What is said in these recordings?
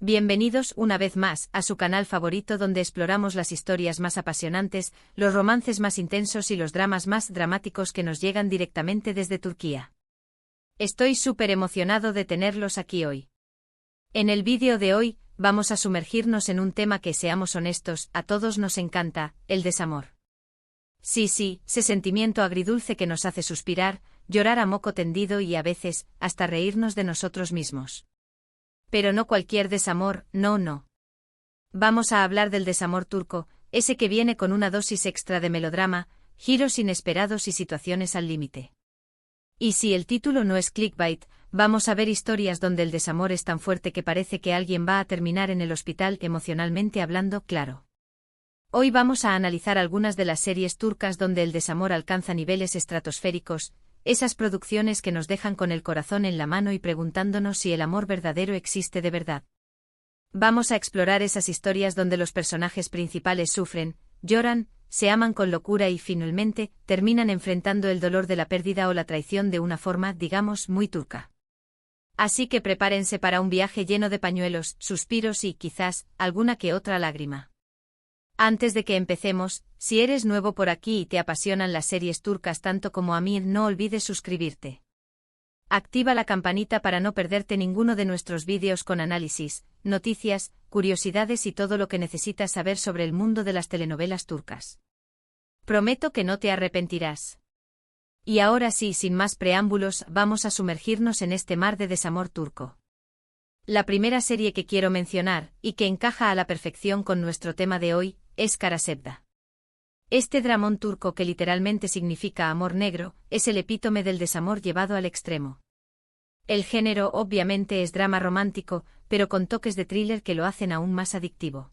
Bienvenidos una vez más a su canal favorito donde exploramos las historias más apasionantes, los romances más intensos y los dramas más dramáticos que nos llegan directamente desde Turquía. Estoy súper emocionado de tenerlos aquí hoy. En el vídeo de hoy, vamos a sumergirnos en un tema que, seamos honestos, a todos nos encanta, el desamor. Sí, ese sentimiento agridulce que nos hace suspirar, llorar a moco tendido y a veces, hasta reírnos de nosotros mismos. Pero no cualquier desamor, no. Vamos a hablar del desamor turco, ese que viene con una dosis extra de melodrama, giros inesperados y situaciones al límite. Y si el título no es clickbait, vamos a ver historias donde el desamor es tan fuerte que parece que alguien va a terminar en el hospital emocionalmente hablando, claro. Hoy vamos a analizar algunas de las series turcas donde el desamor alcanza niveles estratosféricos, esas producciones que nos dejan con el corazón en la mano y preguntándonos si el amor verdadero existe de verdad. Vamos a explorar esas historias donde los personajes principales sufren, lloran, se aman con locura y finalmente terminan enfrentando el dolor de la pérdida o la traición de una forma, digamos, muy turca. Así que prepárense para un viaje lleno de pañuelos, suspiros y, quizás, alguna que otra lágrima. Antes de que empecemos, si eres nuevo por aquí y te apasionan las series turcas tanto como a mí, no olvides suscribirte. Activa la campanita para no perderte ninguno de nuestros vídeos con análisis, noticias, curiosidades y todo lo que necesitas saber sobre el mundo de las telenovelas turcas. Prometo que no te arrepentirás. Y ahora sí, sin más preámbulos, vamos a sumergirnos en este mar de desamor turco. La primera serie que quiero mencionar, y que encaja a la perfección con nuestro tema de hoy, es Kara Sevda. Este dramón turco, que literalmente significa amor negro, es el epítome del desamor llevado al extremo. El género obviamente es drama romántico, pero con toques de thriller que lo hacen aún más adictivo.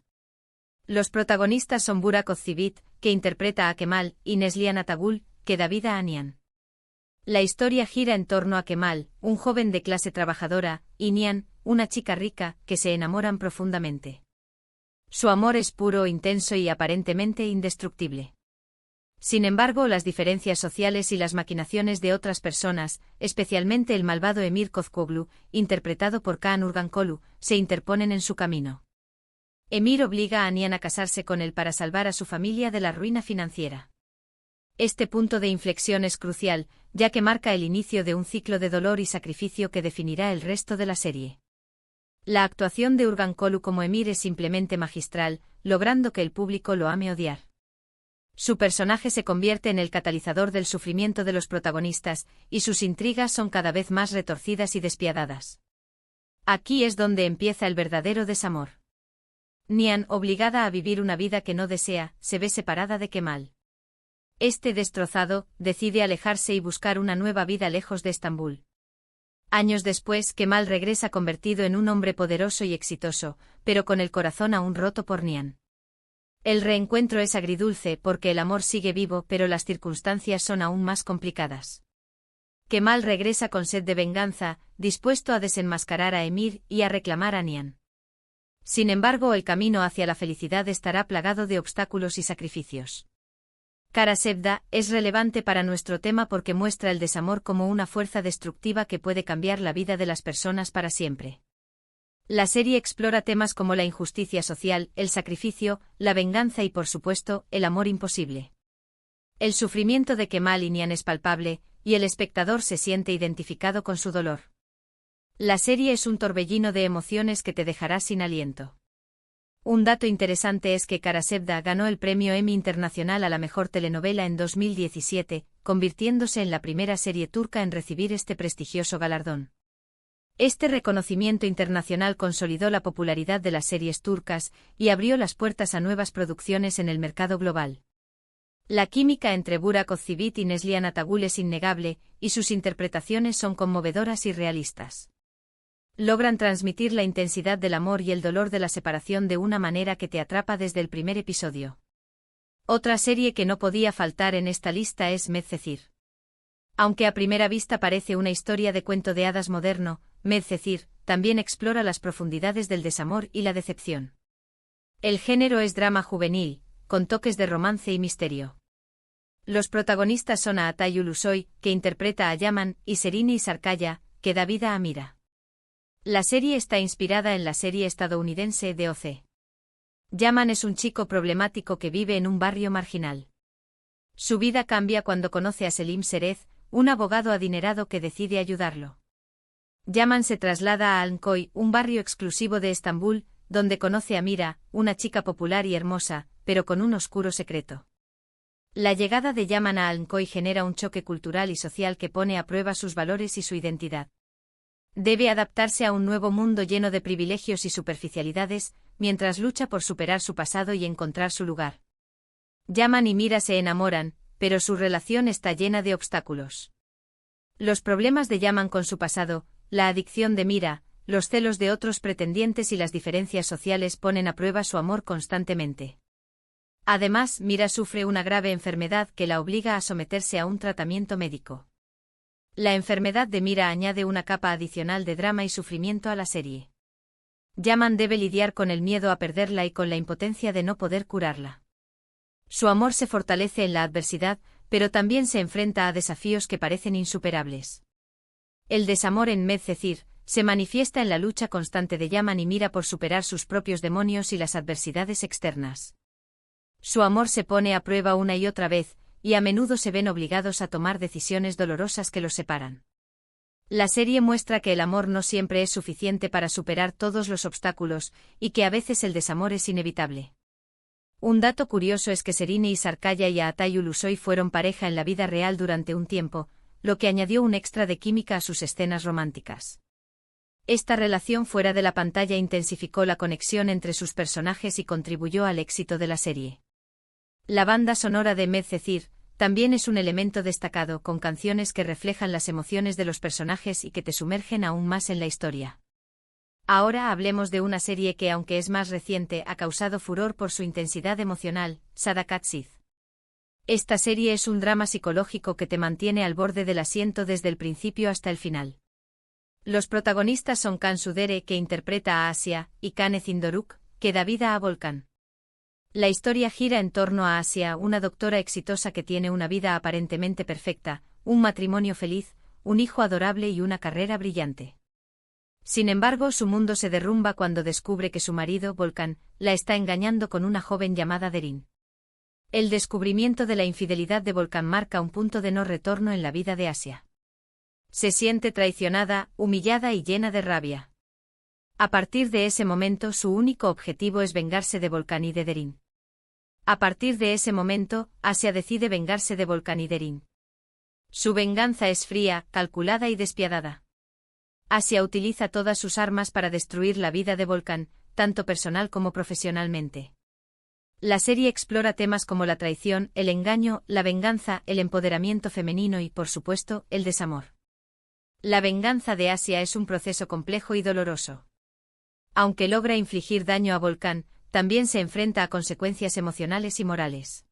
Los protagonistas son Burak Özçivit, que interpreta a Kemal, y Neslihan Atagül, que da vida a Nihan. La historia gira en torno a Kemal, un joven de clase trabajadora, y Nihan, una chica rica, que se enamoran profundamente. Su amor es puro, intenso y aparentemente indestructible. Sin embargo, las diferencias sociales y las maquinaciones de otras personas, especialmente el malvado Emir Kozkoglu, interpretado por Kaan Urgankolu, se interponen en su camino. Emir obliga a Nihan a casarse con él para salvar a su familia de la ruina financiera. Este punto de inflexión es crucial, ya que marca el inicio de un ciclo de dolor y sacrificio que definirá el resto de la serie. La actuación de Urgankolu como Emir es simplemente magistral, logrando que el público lo ame odiar. Su personaje se convierte en el catalizador del sufrimiento de los protagonistas, y sus intrigas son cada vez más retorcidas y despiadadas. Aquí es donde empieza el verdadero desamor. Nihan, obligada a vivir una vida que no desea, se ve separada de Kemal. Este, destrozado, decide alejarse y buscar una nueva vida lejos de Estambul. Años después, Kemal regresa convertido en un hombre poderoso y exitoso, pero con el corazón aún roto por Nihan. El reencuentro es agridulce porque el amor sigue vivo, pero las circunstancias son aún más complicadas. Kemal regresa con sed de venganza, dispuesto a desenmascarar a Emir y a reclamar a Nihan. Sin embargo, el camino hacia la felicidad estará plagado de obstáculos y sacrificios. Kara Sevda es relevante para nuestro tema porque muestra el desamor como una fuerza destructiva que puede cambiar la vida de las personas para siempre. La serie explora temas como la injusticia social, el sacrificio, la venganza y, por supuesto, el amor imposible. El sufrimiento de Kemal y Nihan es palpable, y el espectador se siente identificado con su dolor. La serie es un torbellino de emociones que te dejará sin aliento. Un dato interesante es que Kara Sevda ganó el premio Emmy Internacional a la mejor telenovela en 2017, convirtiéndose en la primera serie turca en recibir este prestigioso galardón. Este reconocimiento internacional consolidó la popularidad de las series turcas y abrió las puertas a nuevas producciones en el mercado global. La química entre Burak Özçivit y Neslihan Atagül es innegable, y sus interpretaciones son conmovedoras y realistas. Logran transmitir la intensidad del amor y el dolor de la separación de una manera que te atrapa desde el primer episodio. Otra serie que no podía faltar en esta lista es Medcezir. Aunque a primera vista parece una historia de cuento de hadas moderno, Medcezir también explora las profundidades del desamor y la decepción. El género es drama juvenil, con toques de romance y misterio. Los protagonistas son Atay Ulusoy, que interpreta a Yaman, y Serini Sarkaya, que da vida a Mira. La serie está inspirada en la serie estadounidense de O.C. Yaman es un chico problemático que vive en un barrio marginal. Su vida cambia cuando conoce a Selim Serez, un abogado adinerado que decide ayudarlo. Yaman se traslada a Alnkoy, un barrio exclusivo de Estambul, donde conoce a Mira, una chica popular y hermosa, pero con un oscuro secreto. La llegada de Yaman a Alnkoy genera un choque cultural y social que pone a prueba sus valores y su identidad. Debe adaptarse a un nuevo mundo lleno de privilegios y superficialidades, mientras lucha por superar su pasado y encontrar su lugar. Yaman y Mira se enamoran, pero su relación está llena de obstáculos. Los problemas de Yaman con su pasado, la adicción de Mira, los celos de otros pretendientes y las diferencias sociales ponen a prueba su amor constantemente. Además, Mira sufre una grave enfermedad que la obliga a someterse a un tratamiento médico. La enfermedad de Mira añade una capa adicional de drama y sufrimiento a la serie. Yaman debe lidiar con el miedo a perderla y con la impotencia de no poder curarla. Su amor se fortalece en la adversidad, pero también se enfrenta a desafíos que parecen insuperables. El desamor en Medcezir se manifiesta en la lucha constante de Yaman y Mira por superar sus propios demonios y las adversidades externas. Su amor se pone a prueba una y otra vez, y a menudo se ven obligados a tomar decisiones dolorosas que los separan. La serie muestra que el amor no siempre es suficiente para superar todos los obstáculos, y que a veces el desamor es inevitable. Un dato curioso es que Serine y Sarkaya y Aatay Ulusoy fueron pareja en la vida real durante un tiempo, lo que añadió un extra de química a sus escenas románticas. Esta relación fuera de la pantalla intensificó la conexión entre sus personajes y contribuyó al éxito de la serie. La banda sonora de Medcezir también es un elemento destacado, con canciones que reflejan las emociones de los personajes y que te sumergen aún más en la historia. Ahora hablemos de una serie que, aunque es más reciente, ha causado furor por su intensidad emocional, Sadakat Sith. Esta serie es un drama psicológico que te mantiene al borde del asiento desde el principio hasta el final. Los protagonistas son Kan Sudere, que interpreta a Asia, y Kane Zindoruk, que da vida a Volkan. La historia gira en torno a Asia, una doctora exitosa que tiene una vida aparentemente perfecta, un matrimonio feliz, un hijo adorable y una carrera brillante. Sin embargo, su mundo se derrumba cuando descubre que su marido, Volkan, la está engañando con una joven llamada Derin. El descubrimiento de la infidelidad de Volkan marca un punto de no retorno en la vida de Asia. Se siente traicionada, humillada y llena de rabia. A partir de ese momento, su único objetivo es vengarse de Volkan y de Derin. A partir de ese momento, Asia decide vengarse de Volkan y Derin. Su venganza es fría, calculada y despiadada. Asia utiliza todas sus armas para destruir la vida de Volkan, tanto personal como profesionalmente. La serie explora temas como la traición, el engaño, la venganza, el empoderamiento femenino y, por supuesto, el desamor. La venganza de Asia es un proceso complejo y doloroso. Aunque logra infligir daño a Volkan, también se enfrenta a consecuencias emocionales y morales.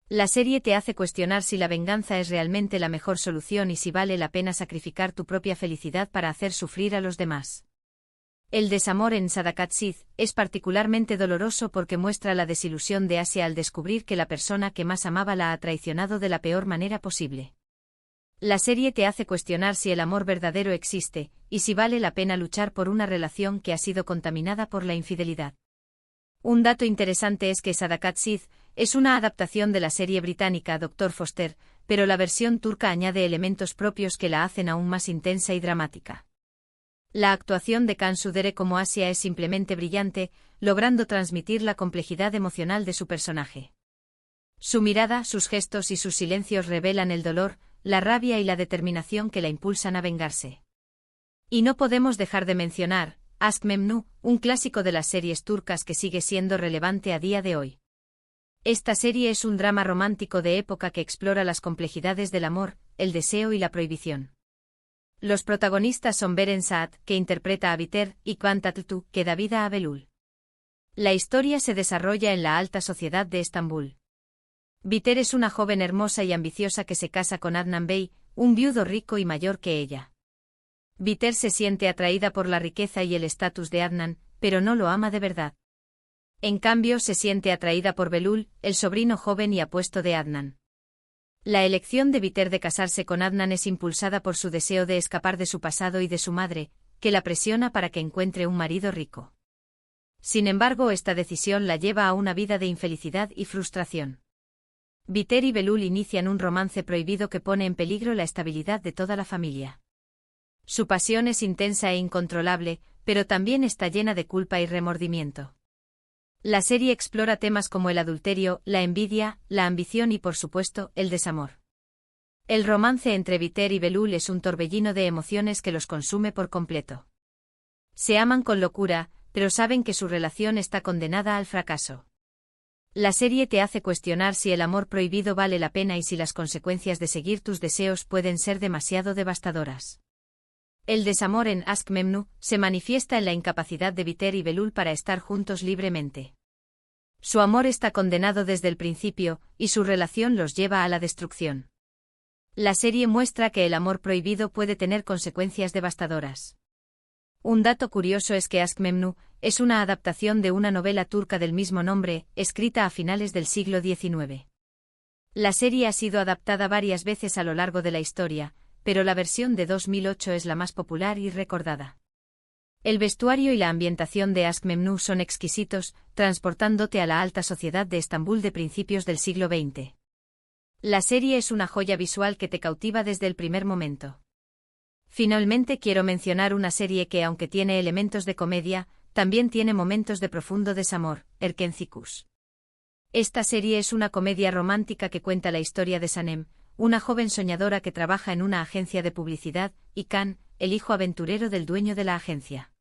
La serie te hace cuestionar si la venganza es realmente la mejor solución y si vale la pena sacrificar tu propia felicidad para hacer sufrir a los demás. El desamor en Sadakat Sith es particularmente doloroso porque muestra la desilusión de Asia al descubrir que la persona que más amaba la ha traicionado de la peor manera posible. La serie te hace cuestionar si el amor verdadero existe, y si vale la pena luchar por una relación que ha sido contaminada por la infidelidad. Un dato interesante es que Sadakat Sith es una adaptación de la serie británica Dr. Foster, pero la versión turca añade elementos propios que la hacen aún más intensa y dramática. La actuación de Kan Sudere como Asia es simplemente brillante, logrando transmitir la complejidad emocional de su personaje. Su mirada, sus gestos y sus silencios revelan el dolor, la rabia y la determinación que la impulsan a vengarse. Y no podemos dejar de mencionar Aşk Memnu, un clásico de las series turcas que sigue siendo relevante a día de hoy. Esta serie es un drama romántico de época que explora las complejidades del amor, el deseo y la prohibición. Los protagonistas son Beren Saat, que interpreta a Biter, y Kvan Tatlıtuğ, que da vida a Belul. La historia se desarrolla en la alta sociedad de Estambul. Biter es una joven hermosa y ambiciosa que se casa con Adnan Bey, un viudo rico y mayor que ella. Biter se siente atraída por la riqueza y el estatus de Adnan, pero no lo ama de verdad. En cambio, se siente atraída por Belul, el sobrino joven y apuesto de Adnan. La elección de Biter de casarse con Adnan es impulsada por su deseo de escapar de su pasado y de su madre, que la presiona para que encuentre un marido rico. Sin embargo, esta decisión la lleva a una vida de infelicidad y frustración. Biter y Belul inician un romance prohibido que pone en peligro la estabilidad de toda la familia. Su pasión es intensa e incontrolable, pero también está llena de culpa y remordimiento. La serie explora temas como el adulterio, la envidia, la ambición y, por supuesto, el desamor. El romance entre Biter y Belul es un torbellino de emociones que los consume por completo. Se aman con locura, pero saben que su relación está condenada al fracaso. La serie te hace cuestionar si el amor prohibido vale la pena y si las consecuencias de seguir tus deseos pueden ser demasiado devastadoras. El desamor en Aşk Memnu se manifiesta en la incapacidad de Biter y Belul para estar juntos libremente. Su amor está condenado desde el principio, y su relación los lleva a la destrucción. La serie muestra que el amor prohibido puede tener consecuencias devastadoras. Un dato curioso es que Aşk Memnu es una adaptación de una novela turca del mismo nombre, escrita a finales del siglo XIX. La serie ha sido adaptada varias veces a lo largo de la historia, pero la versión de 2008 es la más popular y recordada. El vestuario y la ambientación de Aşk Memnu son exquisitos, transportándote a la alta sociedad de Estambul de principios del siglo XX. La serie es una joya visual que te cautiva desde el primer momento. Finalmente quiero mencionar una serie que, aunque tiene elementos de comedia, también tiene momentos de profundo desamor, Erkenci Kuş. Esta serie es una comedia romántica que cuenta la historia de Sanem, una joven soñadora que trabaja en una agencia de publicidad, y Can, el hijo aventurero del dueño de la agencia.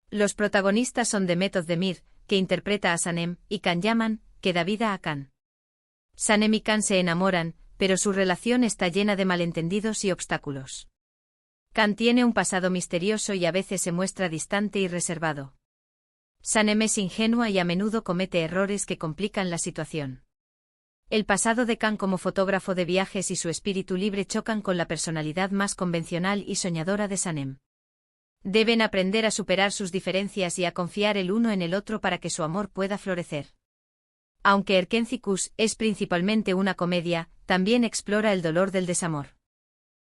Los protagonistas son Demet Özdemir, que interpreta a Sanem, y Can Yaman, que da vida a Can. Sanem y Can se enamoran, pero su relación está llena de malentendidos y obstáculos. Can tiene un pasado misterioso y a veces se muestra distante y reservado. Sanem es ingenua y a menudo comete errores que complican la situación. El pasado de Can como fotógrafo de viajes y su espíritu libre chocan con la personalidad más convencional y soñadora de Sanem. Deben aprender a superar sus diferencias y a confiar el uno en el otro para que su amor pueda florecer. Aunque Erkenci Kuş es principalmente una comedia, también explora el dolor del desamor.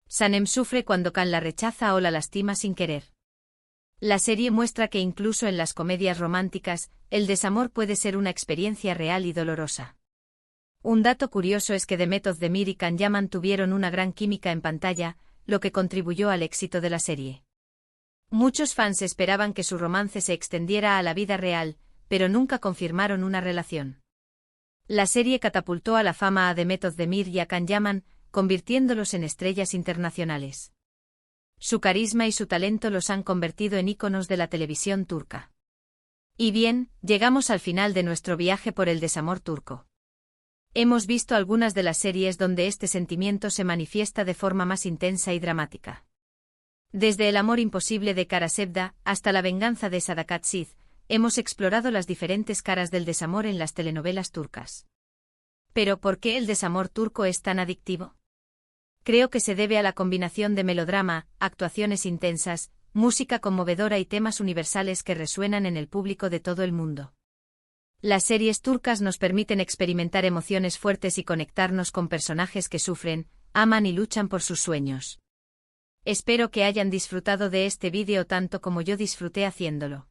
Sanem sufre cuando Can la rechaza o la lastima sin querer. La serie muestra que incluso en las comedias románticas, el desamor puede ser una experiencia real y dolorosa. Un dato curioso es que Demet Özdemir y Can Yaman tuvieron una gran química en pantalla, lo que contribuyó al éxito de la serie. Muchos fans esperaban que su romance se extendiera a la vida real, pero nunca confirmaron una relación. La serie catapultó a la fama a Demet Özdemir y a Can Yaman, convirtiéndolos en estrellas internacionales. Su carisma y su talento los han convertido en íconos de la televisión turca. Y bien, llegamos al final de nuestro viaje por el desamor turco. Hemos visto algunas de las series donde este sentimiento se manifiesta de forma más intensa y dramática. Desde El amor imposible de Kara Sevda hasta La venganza de Sadakat Şiş, hemos explorado las diferentes caras del desamor en las telenovelas turcas. Pero ¿por qué el desamor turco es tan adictivo? Creo que se debe a la combinación de melodrama, actuaciones intensas, música conmovedora y temas universales que resuenan en el público de todo el mundo. Las series turcas nos permiten experimentar emociones fuertes y conectarnos con personajes que sufren, aman y luchan por sus sueños. Espero que hayan disfrutado de este vídeo tanto como yo disfruté haciéndolo.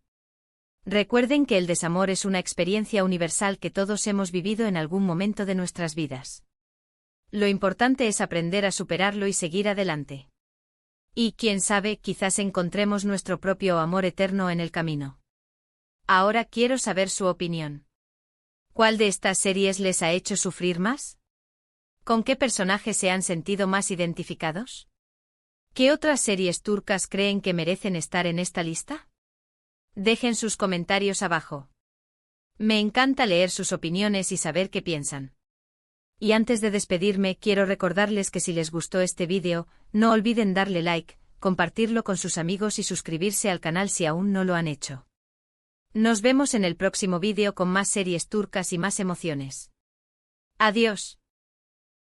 Recuerden que el desamor es una experiencia universal que todos hemos vivido en algún momento de nuestras vidas. Lo importante es aprender a superarlo y seguir adelante. Y quién sabe, quizás encontremos nuestro propio amor eterno en el camino. Ahora quiero saber su opinión. ¿Cuál de estas series les ha hecho sufrir más? ¿Con qué personajes se han sentido más identificados? ¿Qué otras series turcas creen que merecen estar en esta lista? Dejen sus comentarios abajo. Me encanta leer sus opiniones y saber qué piensan. Y antes de despedirme, quiero recordarles que si les gustó este vídeo, no olviden darle like, compartirlo con sus amigos y suscribirse al canal si aún no lo han hecho. Nos vemos en el próximo vídeo con más series turcas y más emociones. Adiós.